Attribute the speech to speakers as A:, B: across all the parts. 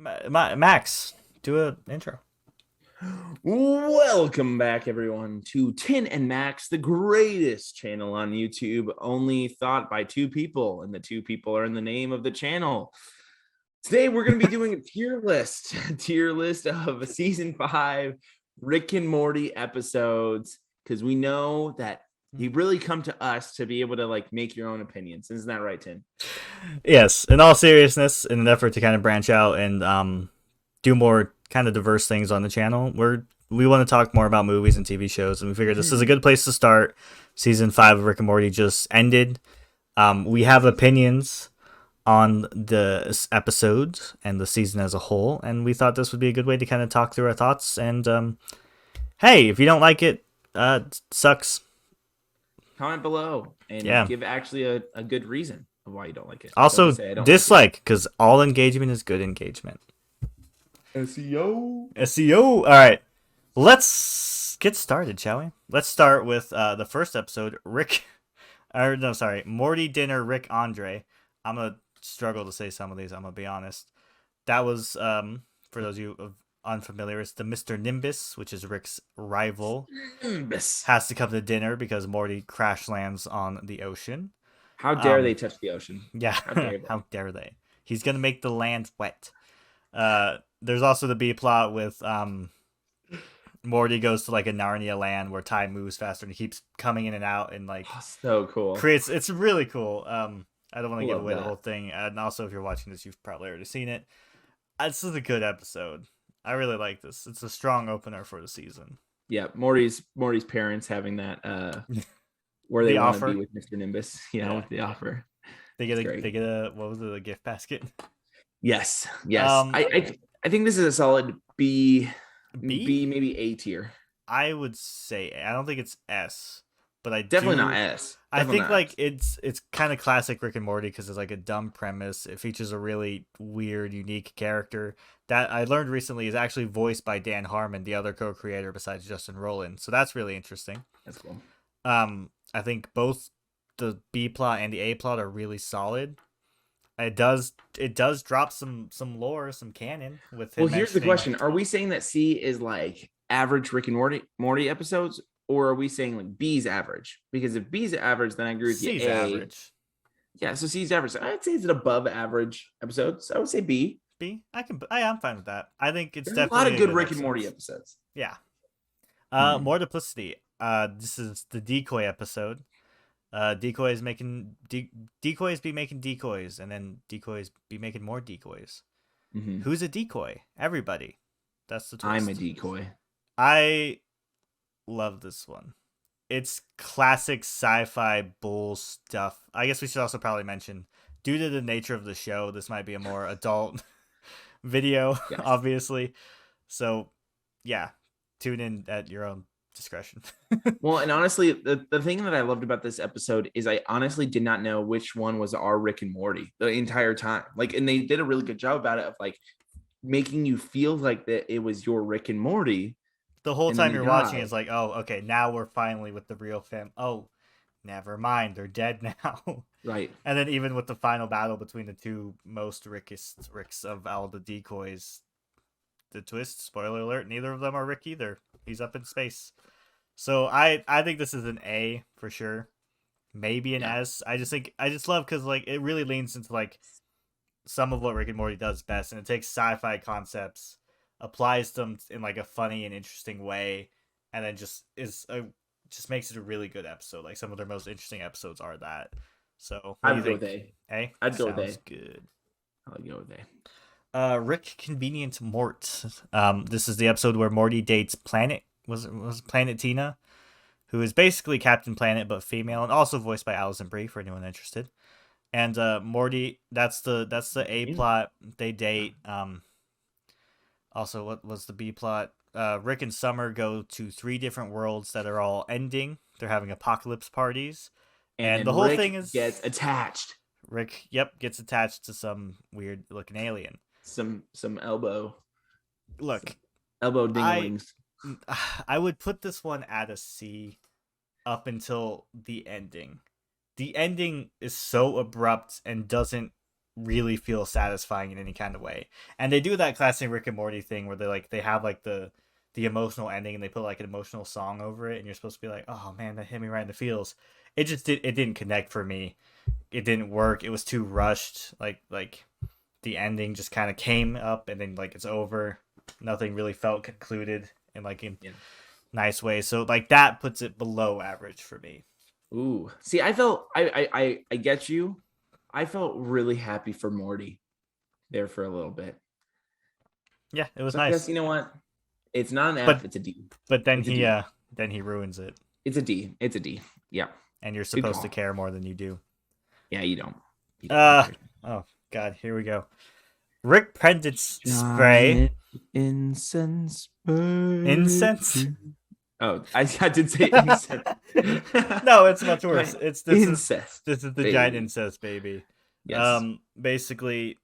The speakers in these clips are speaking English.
A: Max, do an intro.
B: Welcome back, everyone, to Tin and Max, the greatest channel on YouTube, only thought by two people, and the two people are in the name of the channel. Today, we're going to be doing a tier list of season 5 Rick and Morty episodes, because we know that you really come to us to be able to make your own opinions. Isn't that right, Tin?
A: Yes, in all seriousness, in an effort to kind of branch out and do more kind of diverse things on the channel, we want to talk more about movies and TV shows, and we figured this is a good place to start. Season 5 of Rick and Morty just ended. We have opinions on the episodes and the season as a whole, and we thought this would be a good way to kind of talk through our thoughts. And hey, if you don't like it, sucks.
B: Comment below and
A: Yeah.
B: give actually a good reason of why you don't like it. Don't
A: Also,
B: just say, "I don't
A: dislike, because all engagement is good engagement.
B: like it." SEO.
A: SEO. All right, let's get started, shall we? Let's start with the first episode. Morty Dinner. Rick Andre. I'm gonna struggle to say some of these. I'm gonna be honest. That was for those of you unfamiliar, it's the Mr. Nimbus, which is Rick's rival.
B: Nimbus.
A: Has to come to dinner because Morty crash lands on the ocean.
B: How dare they touch the ocean?
A: Yeah,
B: How dare they?
A: how dare they? He's gonna make the land wet. There's also the B plot with Morty goes to like a Narnia land where time moves faster and he keeps coming in and out and
B: So cool.
A: creates. It's really cool. I don't want to give
B: Love
A: away the
B: that.
A: whole thing, and also if you're watching this, you've probably already seen it. This is a good episode. I really like this. It's a strong opener for the season.
B: Yeah, Morty's parents having that where they
A: The
B: want to
A: offer.
B: be with Mr. Nimbus. Yeah, with the offer.
A: They
B: It's great.
A: get a what was it, a gift basket?
B: Yes.
A: Um,
B: I think this is a solid B,
A: B?
B: maybe A tier.
A: I would say I don't think it's S, but I
B: Definitely
A: do.
B: not S.
A: I
B: Definitely
A: think
B: not
A: like it's kind of classic Rick and Morty because it's like a dumb premise. It features a really weird, unique character that I learned recently is actually voiced by Dan Harmon, the other co-creator besides Justin Roiland. So that's really interesting.
B: That's cool.
A: I think both the B plot and the A plot are really solid. It does drop some lore, some canon with him.
B: Well, here's the
A: mentioning
B: question: are we saying that C is like average Rick and Morty episodes, or are we saying like B's average? Because if B's average, then I agree with you.
A: C's
B: A.
A: average.
B: Yeah, so C's average. I'd say it's an above average episode. So I would say B.
A: B. I'm fine with that. I think it's
B: There's a
A: definitely
B: lot of good
A: good
B: Rick and
A: episode.
B: Morty episodes.
A: Yeah.
B: Mhm.
A: More duplicity. This is the decoy episode. Decoys be making decoys, and then decoys be making more decoys.
B: Mhm.
A: Who's a decoy? Everybody. That's the twist.
B: I'm a decoy.
A: I love this one. It's classic sci-fi bull stuff. I guess we should also probably mention, due to the nature of the show, this might be a more adult video,
B: Yes.
A: obviously. So, yeah, tune in at your own discretion.
B: Well, and honestly, the thing that I loved about this episode is I honestly did not know which one was our Rick and Morty the entire time. And they did a really good job about it of making you feel like that it was your Rick and Morty.
A: The whole
B: And then
A: time
B: they
A: you're watching,
B: die.
A: it's like, oh, okay, now we're finally with the real fam. Oh, never mind, they're dead now.
B: Right.
A: And then even with the final battle between the two most Ricks of all the decoys, the twist, spoiler alert, neither of them are Rick either. He's up in space. So I think this is an A for sure. Maybe an S. I just love because it really leans into some of what Rick and Morty does best, and it takes sci-fi concepts, applies them in a funny and interesting way, and then just makes it a really good episode. Like some of their most interesting episodes are that. So what
B: I
A: do you
B: would go
A: think?
B: with A.
A: A?
B: I'd go with
A: Sounds
B: A.
A: good.
B: I would go with A.
A: Rick Convenient Mort. This is the episode where Morty dates Planet. Was Planet Tina, who is basically Captain Planet but female, and also voiced by Alison Brie for anyone interested. And Morty, that's the A plot. They date. Also, what was the B plot? Rick and Summer go to 3 different worlds that are all ending. They're having apocalypse parties, and the whole
B: Rick
A: thing is
B: gets attached.
A: Rick, gets attached to some weird looking alien.
B: Some elbow.
A: Look,
B: Elbow dinglings.
A: I would put this one at a C up until the ending. The ending is so abrupt and doesn't really feel satisfying in any kind of way. And they do that classic Rick and Morty thing where they have like the emotional ending and they put like an emotional song over it, and you're supposed to be like, oh man, that hit me right in the feels. It didn't connect for me. It didn't work. It was too rushed. Like the ending just kind of came up and then like it's over. Nothing really felt concluded in like in nice way. So like that puts it below average for me.
B: Ooh, see, I felt I get you. I felt really happy for Morty there for a little bit.
A: Yeah, it was
B: So I guess
A: nice.
B: you know what? It's not an
A: But
B: F. It's a D.
A: but
B: It's a D.
A: then he ruins it.
B: It's a D. It's a D. Yeah.
A: And you're
B: Good
A: supposed to
B: call.
A: care more than you do.
B: Yeah, you don't. You don't.
A: Uh oh god, here we go. Rick Pendant's spray.
B: Giant incense burn.
A: Incense?
B: Oh, I did say incense.
A: No, it's much worse. It's
B: incest.
A: this is the
B: baby.
A: giant incest baby.
B: Yes.
A: Basically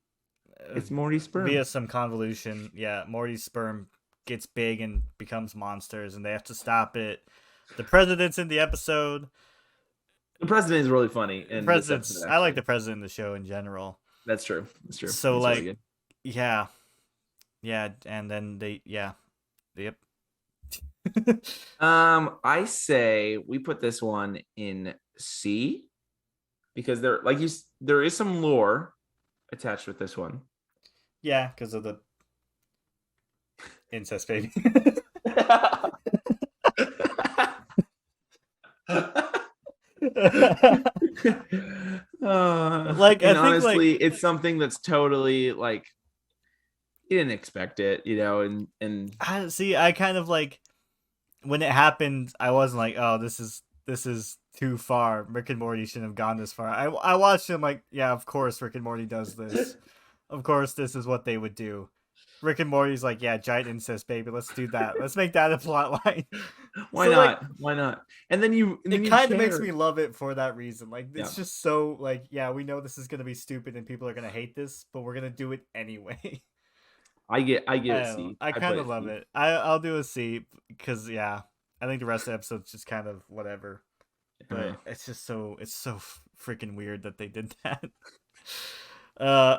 B: It's Morty's sperm.
A: via some convolution, yeah, Morty's sperm gets big and becomes monsters and they have to stop it. The president's in the episode.
B: The president is really funny.
A: The president's I like the president in the show in general.
B: That's true. That's true.
A: So
B: That's
A: like
B: really
A: yeah. Yeah, and then Yep.
B: I say we put this one in C because there is some lore attached with this one.
A: Yeah, because of the incest baby.
B: Like, I think honestly, like, it's something that's totally like you didn't expect it, you know, and
A: I see. I kind of like when it happened. I wasn't like, oh, this is too far. Rick and Morty shouldn't have gone this far. I watched him like, yeah, of course, Rick and Morty does this. Of course, this is what they would do. Rick and Morty's like, yeah, giant incest baby. Let's do that. Let's make that a plot line.
B: Why not? Like, why not? And then
A: it kind of makes me love it for that reason. Like it's just so like, yeah, we know this is gonna be stupid and people are gonna hate this, but we're gonna do it anyway.
B: I get a C.
A: I kind of love it. I'll do a C because yeah, I think the rest of the episode's just kind of whatever. But it's so freaking weird that they did that.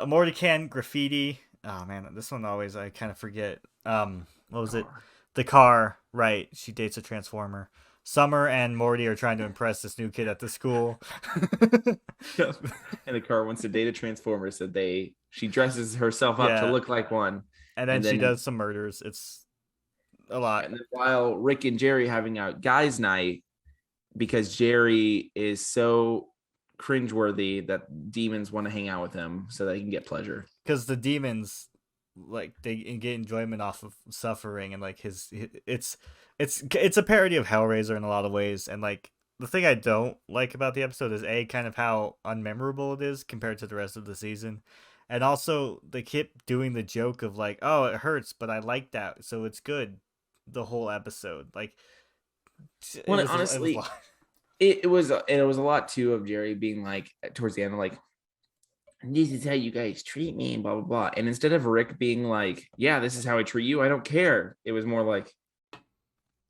A: Morty can graffiti. Oh man, this one always I kind of forget. What was it? The car, right? She dates a transformer. Summer and Morty are trying to impress this new kid at the school.
B: And the car wants to date a transformer, so she dresses herself up to look like one.
A: And then she does some murders. It's a lot.
B: And then while Rick and Jerry having a guys' night, because Jerry is so cringeworthy that demons want to hang out with him so they can get pleasure.
A: Because the demons, like, they get enjoyment off of suffering, and like it's a parody of Hellraiser in a lot of ways. And like the thing I don't like about the episode is kind of how unmemorable it is compared to the rest of the season. And also, they keep doing the joke of like, oh, it hurts, but I like that, so it's good. The whole episode, like,
B: well, honestly, it was a lot too of Jerry being like towards the end, like, this is how you guys treat me, and blah blah blah. And instead of Rick being like, yeah, this is how I treat you, I don't care. It was more like,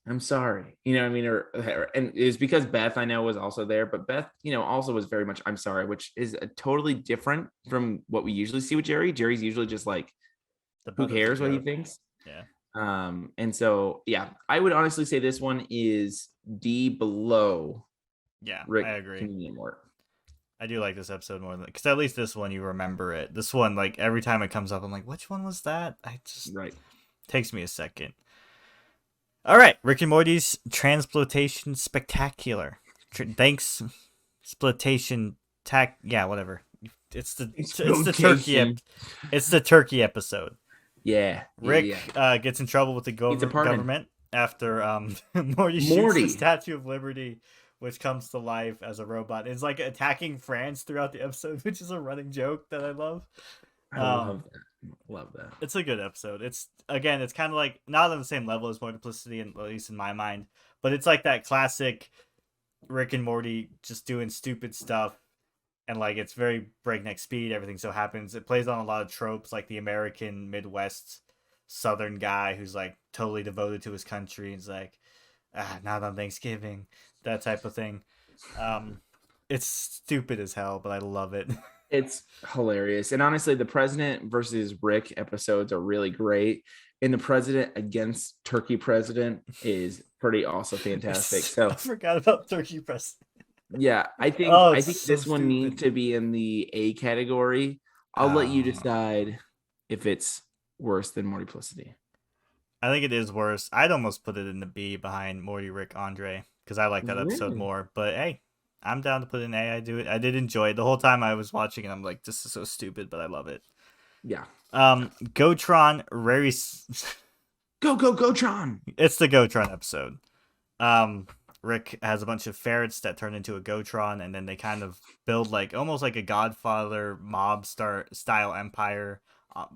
B: I'm sorry, you know what I mean? Or and it's because Beth, I know, was also there, but Beth, you know, also was very much I'm sorry, which is a totally different from what we usually see with Jerry. Jerry's usually just like, who cares what he thinks?
A: Yeah.
B: And so yeah, I would honestly say this one is D below.
A: Yeah,
B: Rick,
A: I agree.
B: More.
A: I do like this episode more than because at least this one you remember it. This one, like every time it comes up, I'm like, which one was that? I just takes me a second. All right, Rick and Morty's Transploitation Spectacular. Thanks, Sploitation whatever. It's the turkey episode.
B: Yeah.
A: Rick gets in trouble with the government after Morty shoots the Statue of Liberty, which comes to life as a robot. It's like attacking France throughout the episode, which is a running joke that I love.
B: I love that.
A: It's a good episode. It's kind of like not on the same level as Multiplicity, at least in my mind, but it's like that classic Rick and Morty just doing stupid stuff, and like it's very breakneck speed. Everything so happens. It plays on a lot of tropes, like the American Midwest Southern guy who's like totally devoted to his country. He's like, not on Thanksgiving, that type of thing. It's stupid as hell, but I love it.
B: It's hilarious. And honestly, the president versus Rick episodes are really great. And the president against Turkey president is pretty also fantastic.
A: I
B: So
A: forgot about Turkey Press.
B: yeah,
A: Oh,
B: I
A: it's
B: think
A: so
B: this one needs
A: stupid.
B: to be in the A category. I'll let you decide if it's worse than Multiplicity.
A: I think it is worse. I'd almost put it in the B behind Morty, Rick, Andre because I like that episode
B: Really?
A: more. But hey, I'm down to put in A. I do it. I did enjoy it the whole time I was watching it. I'm like, this is so stupid, but I love it.
B: Yeah.
A: Gotron, very.
B: Go, go, go, Tron.
A: It's the Gotron episode. Um, Rick has a bunch of ferrets that turn into a Gotron, and then they kind of build like almost like a Godfather mob style empire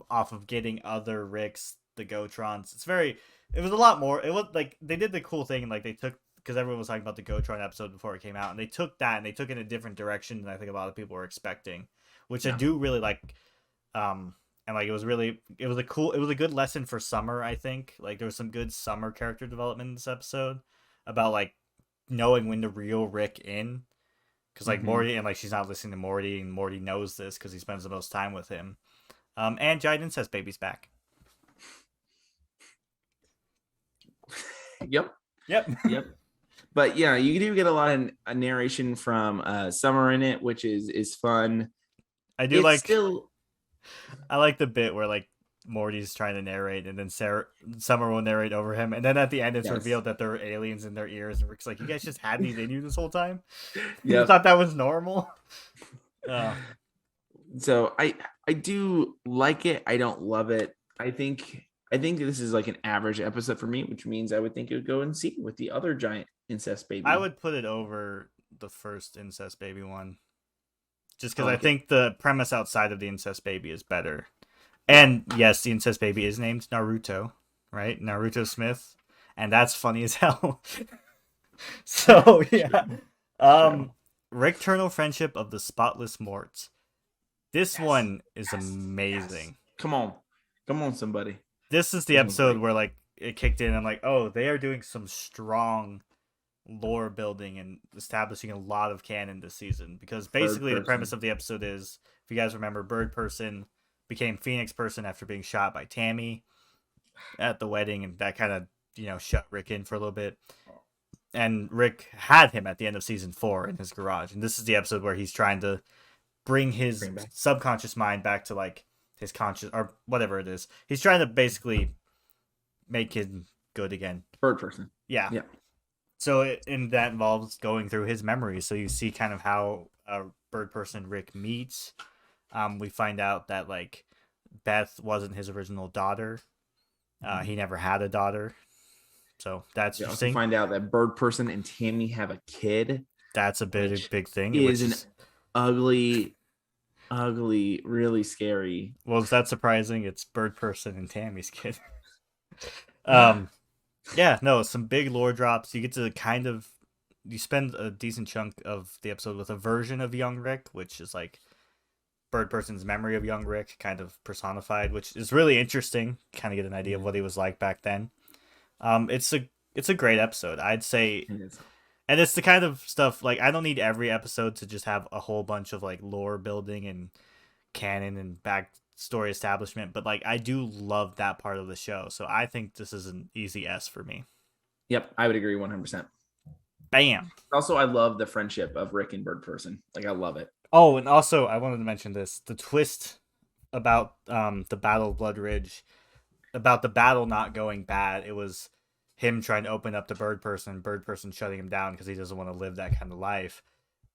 A: off of getting other Ricks, the Gotrons. It's very. It was a lot more. It was like they did the cool thing, and like they took because everyone was talking about the Gotron episode before it came out, and they took that and they took it in a different direction than I think a lot of people were expecting, which I
B: Yeah.
A: do really like. And like it was a good lesson for Summer. I think like there was some good Summer character development in this episode about like knowing when to reel Rick in because like
B: Mm-hmm.
A: Morty and like she's not listening to Morty and Morty knows this because he spends the most time with him. And Giant Incest Baby's back.
B: Yep.
A: Yep.
B: Yep. But yeah, you do get a lot of narration from Summer in it, which is fun.
A: I do
B: It's
A: like
B: still
A: I like the bit where like Morty's trying to narrate and then Summer will narrate over him and then at the end it's
B: yes.
A: revealed that there are aliens in their ears and Rick's like, you guys just had these in you this whole time. You
B: Yep.
A: thought that was normal.
B: So I do like it. I don't love it. I think this is like an average episode for me, which means I would think it would go and see with the other giant incest
A: I
B: baby.
A: would put it over the first incest baby one, just
B: I
A: because I
B: like it.
A: think the premise outside of the incest baby is better.
B: Yeah.
A: And yes, the incest baby is named Naruto, right? Naruto Smith, and that's funny as hell. So yeah,
B: True.
A: Rick Turtle Friendship of the Spotless Morts. This
B: Yes.
A: one is
B: Yes. Yes.
A: amazing.
B: Come on. Come on, somebody.
A: This is the
B: This one's
A: episode
B: great.
A: where like it kicked in. I'm like, oh, they are doing some strong lore building and establishing a lot of canon this season because
B: Third
A: basically the premise
B: person.
A: of the episode is if you guys remember Bird Person became Phoenix Person after being shot by Tammy at the wedding and that kind of shut Rick in for a little bit and Rick had him at the end of season 4 in his garage and this is the episode where he's trying to bring his
B: Bring back
A: subconscious mind back to like his conscious or whatever it is he's trying to basically make him good again.
B: third person.
A: Yeah.
B: Yeah.
A: So and that involves going through his memories. So you see kind of how Bird Person Rick meets. We find out that like Beth wasn't his original daughter. He never had a daughter. So that's
B: We also
A: interesting.
B: find out that Bird Person and Tammy have a kid.
A: That's a big thing.
B: Is
A: Which
B: an
A: is
B: ugly, really scary.
A: well, is that surprising? It's Bird Person and Tammy's kid. um, yeah, no, some big lore drops. You get to kind of you spend a decent chunk of the episode with a version of young Rick, which is like Bird Person's memory of young Rick, kind of personified, which is really interesting. Kind of get an idea of what he was like back then. It's a great episode, I'd say, and it's the kind of stuff like I don't need every episode to just have a whole bunch of like lore building and canon and backstory establishment, but like I do love that part of the show, so I think this is an easy S for me.
B: Yep, I would agree 100%.
A: Bam.
B: Also, I love the friendship of Rick and Bird Person. Like, I love it.
A: Oh, and also I wanted to mention this: the twist about the Battle of Blood Ridge, about the battle not going bad. It was him trying to open up to Bird Person shutting him down because he doesn't want to live that kind of life.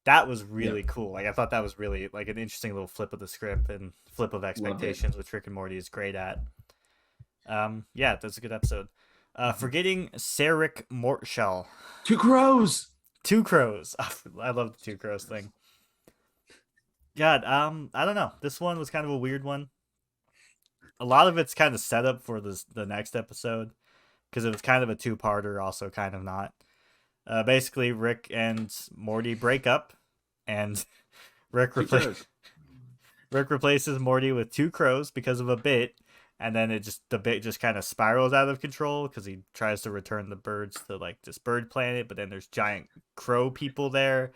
A: That was really
B: Yep.
A: cool. Like I thought that was really like an interesting little flip of the script and flip of
B: Loved it.
A: expectations, which Rick and Morty is great at. Yeah, that's a good episode. Forgetting Sarek Mortshell.
B: Two crows.
A: Two crows. I love the two crows thing. God, I don't know. This one was kind of a weird one. A lot of it's kind of set up for the next episode because it was kind of a two-parter, also kind of not. Basically, Rick and Morty break up, and Rick
B: Two crows.
A: Rick replaces Morty with two crows because of a bit, and then the bit just kind of spirals out of control because he tries to return the birds to like this bird planet, but then there's giant crow people there.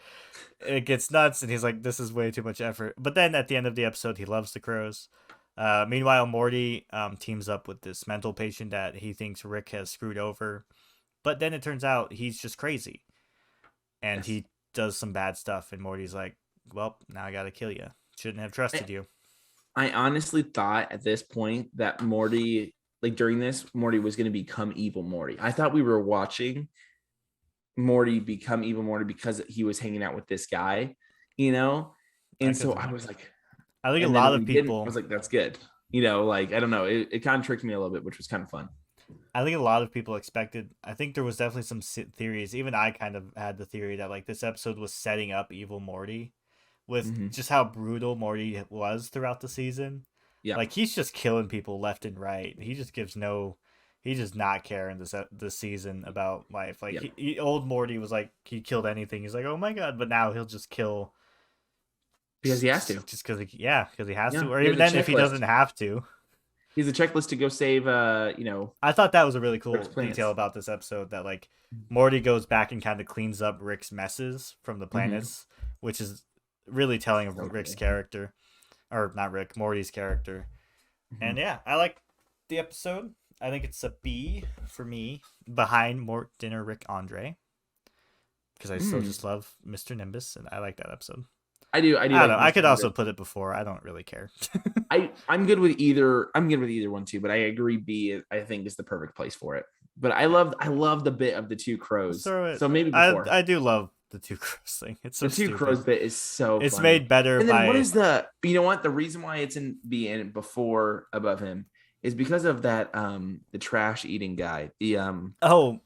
A: It gets nuts, and he's like, "This is way too much effort." But then at the end of the episode, he loves the crows. Meanwhile, Morty teams up with this mental patient that he thinks Rick has screwed over, but then it turns out he's just crazy, and
B: Yes.
A: he does some bad stuff. And Morty's like, "Well, now I gotta kill you. Shouldn't have trusted you."
B: I honestly thought at this point that Morty, like during this, Morty was going to become evil Morty. I thought we were watching Morty become evil Morty because he was hanging out with this guy, you know? And so I was like,
A: I think a
B: and then
A: lot
B: when
A: of
B: he didn't, I
A: people.
B: was like, that's good. You know, like, I don't know. It kind of tricked me a little bit, which was kind of fun.
A: I think a lot of people expected. I think there was definitely some theories. Even I kind of had the theory that like this episode was setting up evil Morty, with just how brutal Morty was throughout the season.
B: Yeah.
A: Like he's just killing people left and right. He does not care in this season about life. Like old Morty was like he killed anything. He's like, oh my god, but now he'll just kill
B: because he has to.
A: Just because he has to, or
B: he
A: even then if he doesn't have to.
B: He's a checklist to go save.
A: I thought that was a really cool detail about this episode that like Morty goes back and kind of cleans up Rick's messes from the planets, which is really telling of Rick's character, or not Rick, Morty's character. And yeah, I like the episode. I think it's a B for me, behind Mort Dinner Rick Andre, because I still just love Mr. Nimbus, and I like that episode.
B: I do.
A: I don't know. I could also put it before. I don't really care.
B: I'm good with either. I'm good with either one too. But I agree. B, I think, is the perfect place for it. But I love the bit of the two crows. So maybe before.
A: I do love the two crows thing. It's so
B: the two crows bit is so.
A: It's
B: funny.
A: made better.
B: And then what is the? You know what? The reason why it's in B and before above him is because of that. The trash eating guy. The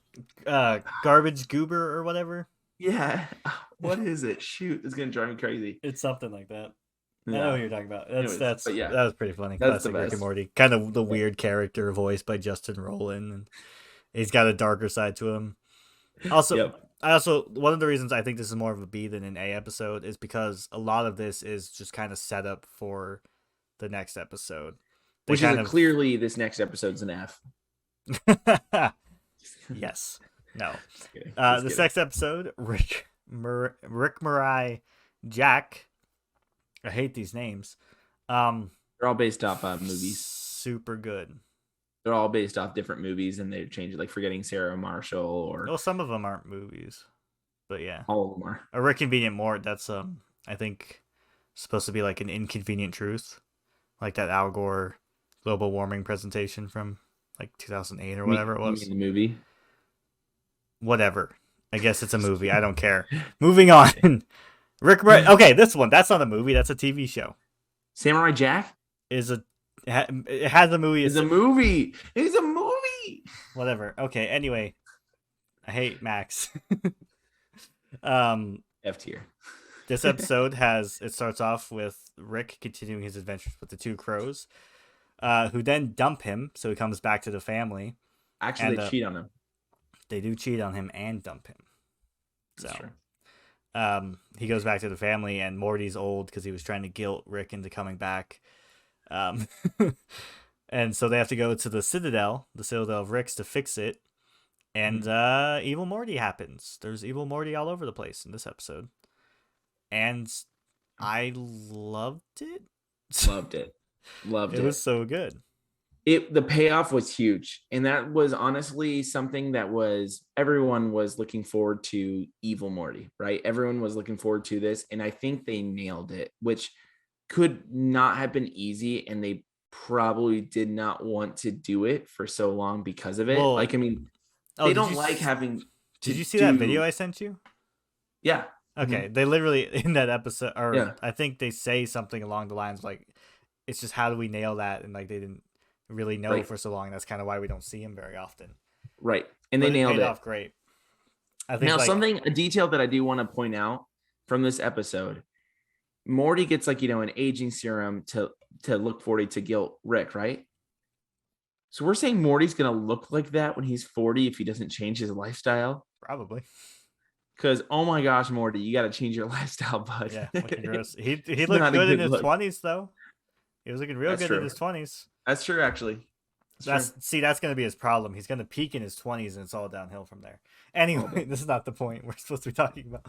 A: garbage goober or whatever.
B: Yeah. What is it? Shoot, it's gonna drive me crazy.
A: It's something like that. Yeah. I know what you're talking about. That was pretty funny.
B: That's
A: Classic Rick and Morty. Kind of the weird character voiced by Justin Roiland, and he's got a darker side to him. Also, one of the reasons I think this is more of a B than an A episode is because a lot of this is just kind of set up for the next episode.
B: Which is clearly this next episode's an F.
A: Yes. No. This next episode, Rick Mirai, Jack. I hate these names.
B: They're all based off movies.
A: Super good.
B: They're all based off different movies, and they change it, like Forgetting Sarah Marshall, or
A: well, some of them aren't movies, but yeah,
B: all of them are.
A: A Rick Convenient Mort. That's I think supposed to be like an Inconvenient Truth, like that Al Gore global warming presentation from like 2008 or whatever it was.
B: You mean the movie?
A: Whatever. I guess it's a movie. I don't care. Moving on. Okay, this one. That's not a movie. That's a TV show.
B: Samurai Jack
A: it has a movie.
B: It's a movie. It's a movie.
A: Whatever. Okay. Anyway, I hate Max.
B: F tier.
A: This episode starts off with Rick continuing his adventures with the two crows, who then dump him. So he comes back to the family.
B: Actually, they cheat on him.
A: They do cheat on him and dump him. So, he goes back to the family, and Morty's old because he was trying to guilt Rick into coming back. And so they have to go to the Citadel of Rick's, to fix it. And evil Morty happens. There's evil Morty all over the place in this episode. And I loved it.
B: Loved it.
A: It was so good.
B: The payoff was huge, and that was honestly something that everyone was looking forward to. Evil Morty, right? Everyone was looking forward to this, and I think they nailed it, which could not have been easy, and they probably did not want to do it for so long because of it.
A: Well,
B: they don't like having.
A: Did you see that video I sent you?
B: Yeah.
A: Okay. They literally in that episode, I think they say something along the lines like, "It's just how do we nail that?" And like they didn't really know for so long. That's kind of why we don't see him very often.
B: Right. And they nailed it.
A: Off great. I think
B: a detail that I do want to point out from this episode, Morty gets an aging serum to look 40 to guilt Rick, right? So we're saying Morty's going to look like that when he's 40 if he doesn't change his lifestyle?
A: Probably.
B: Because, oh my gosh, Morty, you got to change your lifestyle, bud.
A: Yeah, looking gross. He looked good in his 20s, though. He was looking real good in his 20s.
B: That's true, actually. It's true.
A: That's gonna be his problem. He's gonna peak in his 20s, and it's all downhill from there.
B: All
A: Anyway,
B: day.
A: this is not the point we're supposed to be talking about.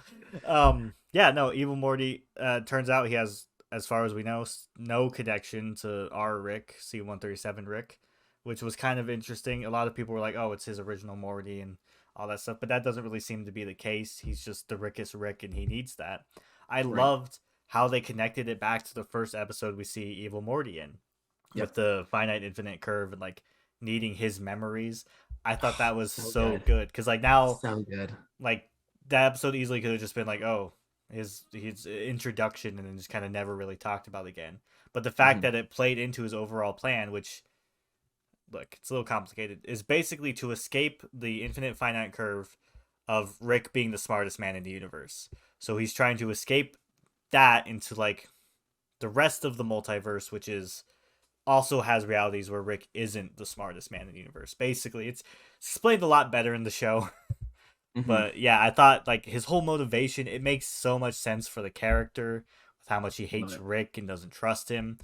A: Yeah, no, Evil Morty. Turns out he has, as far as we know, no connection to our Rick, C-137 Rick, which was kind of interesting. A lot of people were like, "Oh, it's his original Morty," and all that stuff, but that doesn't really seem to be the case. He's just the Rickest Rick, and he needs that. I
B: Right.
A: loved how they connected it back to the first episode we see Evil Morty in, with
B: Yep.
A: the finite infinite curve and like needing his memories. I thought that was
B: So
A: so
B: good.
A: good because like now,
B: So good.
A: like that episode easily could have just been like, oh, his introduction, and then just kind of never really talked about again. But the fact
B: Mhm.
A: that it played into his overall plan, which, look, it's a little complicated, is basically to escape the infinite finite curve of Rick being the smartest man in the universe. So he's trying to escape that into like the rest of the multiverse, which is also has realities where Rick isn't the smartest man in the universe. Basically, it's explained a lot better in the show.
B: Mhm.
A: But yeah, I thought like his whole motivation, it makes so much sense for the character with how much he
B: Love
A: hates
B: it.
A: Rick and doesn't trust him.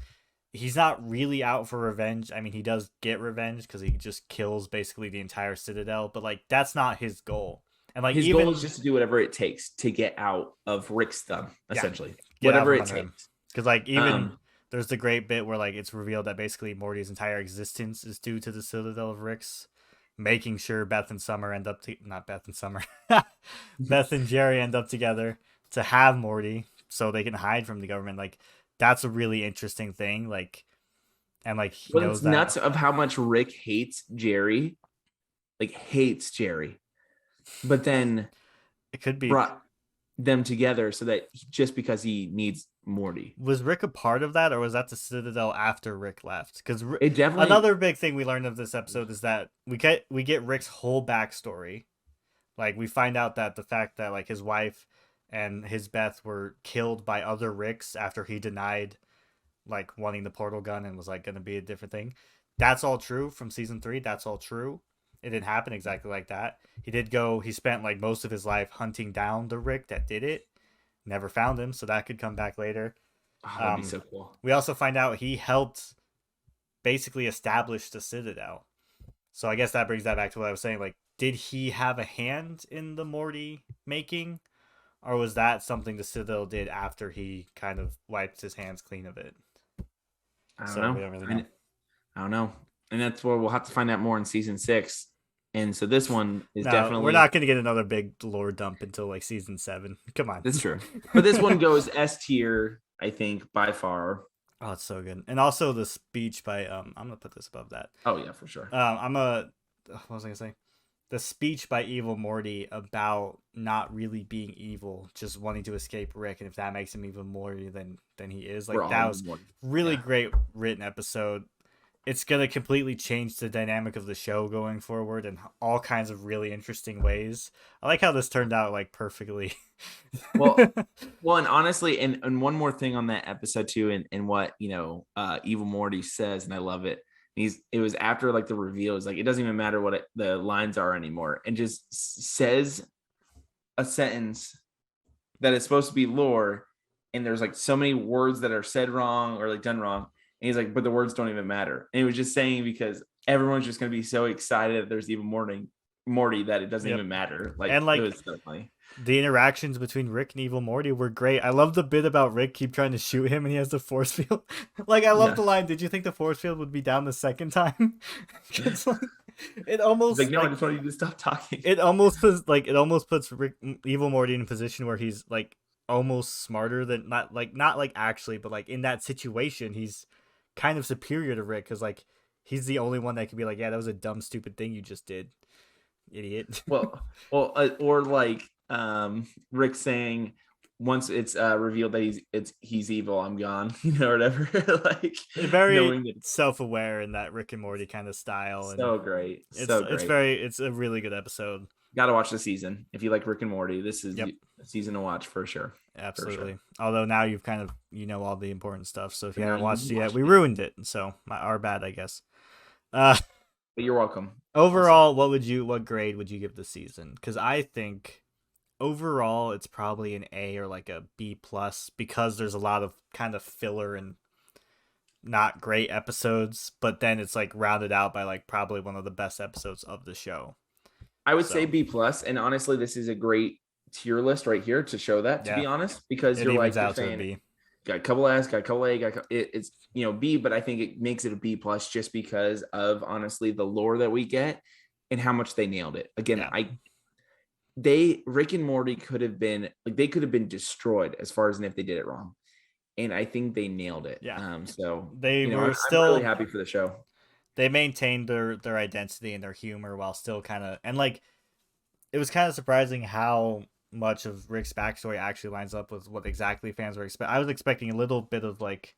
A: He's not really out for revenge. I mean, he does get revenge because he just kills basically the entire Citadel, but like that's not his goal. And like
B: His goal is
A: even,
B: just to do whatever it takes to get out of Rick's thumb,
A: yeah,
B: essentially.
A: get out
B: Whatever
A: from
B: it
A: under him.
B: takes.
A: Because like even
B: Um,
A: there's the great bit where like it's revealed that basically Morty's entire existence is due to the Citadel of Rick's, making sure Beth and Summer end up to not Beth and Summer, Beth and Jerry end up together to have Morty so they can hide from the government. Like that's a really interesting thing. Like, and like he
B: well,
A: knows
B: it's
A: that
B: nuts of how much Rick hates Jerry, like hates Jerry, but then
A: it could be.
B: brought them together so that just because he needs Morty.
A: Was Rick a part of that, or was that the Citadel after Rick left? Because
B: It definitely.
A: another big thing we learned of this episode is that we get Rick's whole backstory. Like we find out that the fact that like his wife and his Beth were killed by other Ricks after he denied like wanting the portal gun and was like going to be a different thing. That's all true from season 3. That's all true. It didn't happen exactly like that. He did go. He spent like most of his life hunting down the Rick that did it. Never found him, so that could come back later.
B: Oh, that'd be
A: Um,
B: so cool.
A: we also find out he helped basically establish the Citadel. So I guess that brings that back to what I was saying. Like, did he have a hand in the Morty making, or was that something the Citadel did after he kind of wiped his hands clean of it?
B: I don't
A: So
B: know.
A: we don't really know.
B: I don't know. And that's where we'll have to find out more in season 6. And so this one is
A: No, we're
B: definitely.
A: not going to get another big lore dump until like season 7. Come on.
B: That's true. But this one goes S tier, I think, by far.
A: Oh, it's so good. And also the speech by I'm gonna put this above that.
B: Oh yeah, for sure.
A: I'm a what was I gonna say? The speech by Evil Morty about not really being evil, just wanting to escape Rick, and if that makes him even more than he is,
B: We're
A: like
B: all
A: that
B: in
A: was
B: one.
A: really
B: Yeah.
A: great written episode. It's gonna completely change the dynamic of the show going forward in all kinds of really interesting ways. I like how this turned out like perfectly.
B: Well, and honestly, and one more thing on that episode too, and what Evil Morty says, and I love it. It was after like the reveal. It's like it doesn't even matter what the lines are anymore, and just says a sentence that is supposed to be lore, and there's like so many words that are said wrong or like done wrong. And he's like, but the words don't even matter. And he was just saying because everyone's just gonna be so excited that there's even Morty that it doesn't
A: Yep.
B: even matter. Like
A: And
B: it
A: like
B: was so funny.
A: the interactions between Rick and Evil Morty were great. I love the bit about Rick keep trying to shoot him and he has the force field. Like I love
B: Yeah.
A: the line, "Did you think the force field would be down the second time?" It's like it
B: He's like,
A: almost
B: no, I
A: like
B: just want you to stop talking.
A: it almost puts Rick, Evil Morty in a position where he's like almost smarter than not like actually, but like in that situation he's kind of superior to Rick cuz like he's the only one that can be like, "Yeah, that was a dumb stupid thing you just did, idiot."
B: Or like Rick saying once it's revealed that he's evil, I'm gone, or whatever. Like
A: Very
B: knowing that
A: self-aware in that Rick and Morty kind of style, and
B: so great,
A: it's
B: so great.
A: it's a really good episode.
B: Got to watch the season if you like Rick and Morty. This is
A: Yep,
B: a season to watch for sure, for sure.
A: absolutely. Although now you've kind of all the important stuff, so if you
B: But now
A: haven't
B: you
A: watched it yet,
B: watch
A: we
B: it,
A: ruined it. So our bad, I guess. Uh,
B: but you're welcome. Also,
A: overall, what grade would you give the season? Because I think overall it's probably an A or like a B plus because there's a lot of kind of filler and not great episodes, but then it's like rounded out by like probably one of the best episodes of the show.
B: I would say
A: So
B: B plus, and honestly, this is a great tier list right here to show that. To
A: yeah,
B: be honest, because
A: it
B: you're
A: evens
B: like you're
A: out to a
B: saying,
A: B.
B: got a couple S, got a couple A, it's B, but I think it makes it a B plus just because of honestly the lore that we get and how much they nailed it. Again,
A: Yeah.
B: Rick and Morty could have been like they could have been destroyed as far as if they did it wrong, and I think they nailed it.
A: Yeah.
B: So
A: They were
B: I'm really
A: still
B: happy for the show.
A: they maintained their identity and their humor while still kind of, and like it was kind of surprising how much of Rick's backstory actually lines up with what exactly fans were expecting. I was expecting a little bit of like,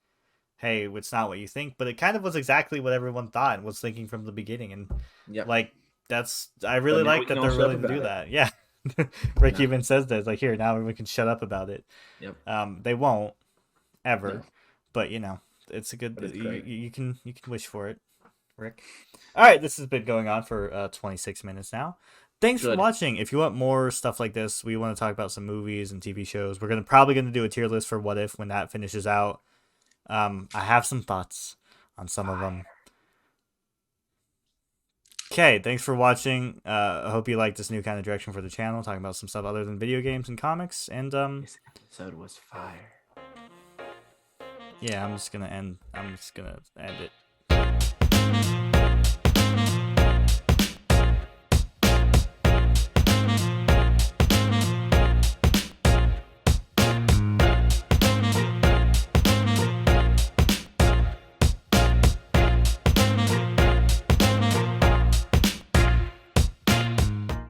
A: hey, it's not what you think, but it kind of was exactly what everyone thought and was thinking from the beginning. And
B: Yeah,
A: like I
B: but
A: really
B: now
A: like
B: we can
A: that
B: all
A: they're
B: shut up
A: willing to do
B: about it.
A: that. Yeah. Rick
B: Yeah.
A: even says that, like, here, now everyone can shut up about it.
B: Yep.
A: They won't
B: No,
A: ever, but it's a good,
B: but it's great.
A: you can wish for it, Rick. All right, this has been going on for 26 minutes now. Thanks for
B: Good.
A: watching. If you want more stuff like this, we want to talk about some movies and TV shows. We're probably gonna do a tier list for What If when that finishes out. I have some thoughts on some of them. Okay, thanks for watching. I hope you like this new kind of direction for the channel, talking about some stuff other than video games and comics. And
B: This episode was fire.
A: yeah, I'm just gonna end it.